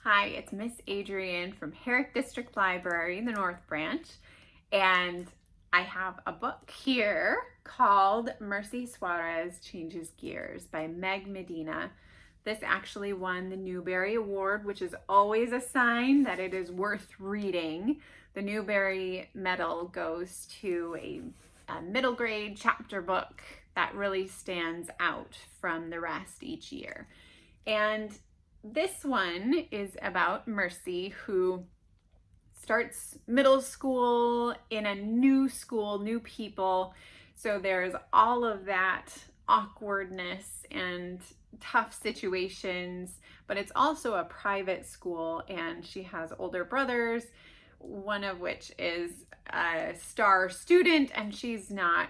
Hi, it's Miss Adrienne from Herrick District Library, the North Branch, and I have a book here called Merci, Suárez Changes Gears by Medina. This actually won the Newbery Award, which is always a sign that it is worth reading. The Newbery Medal goes to a middle grade chapter book that really stands out from the rest each year. And this one is about Merci, who starts middle school in a new school, new people. So there's all of that awkwardness and tough situations, but it's also a private school, and she has older brothers, one of which is a star student, and she's not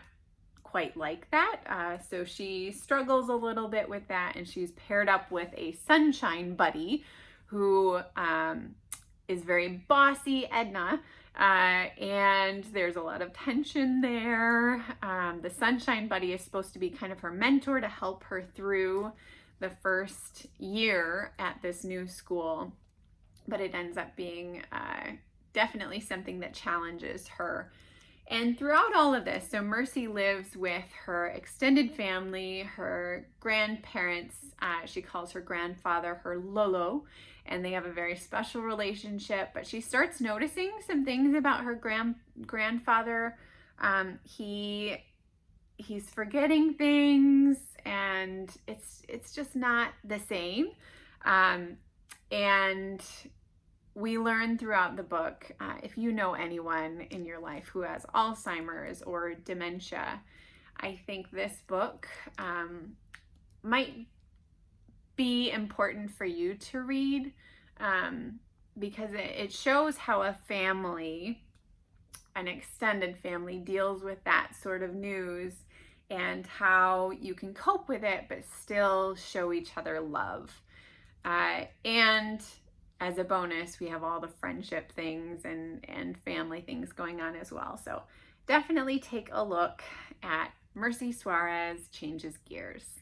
quite like that. So she struggles a little bit with that, and she's paired up with a sunshine buddy who is very bossy, Edna, and there's a lot of tension there. The sunshine buddy is supposed to be kind of her mentor to help her through the first year at this new school, but it ends up being definitely something that challenges her. And throughout all of this, so Merci lives with her extended family, her grandparents. She calls her grandfather her Lolo, and they have a very special relationship. But she starts noticing some things about her grandfather. He's forgetting things, and it's just not the same. And we learn throughout the book, if you know anyone in your life who has Alzheimer's or dementia, I think this book might be important for you to read, because it shows how a family, an extended family, deals with that sort of news, and how you can cope with it but still show each other love. And as a bonus, we have all the friendship things and family things going on as well. So definitely take a look at Merci, Suárez Changes Gears.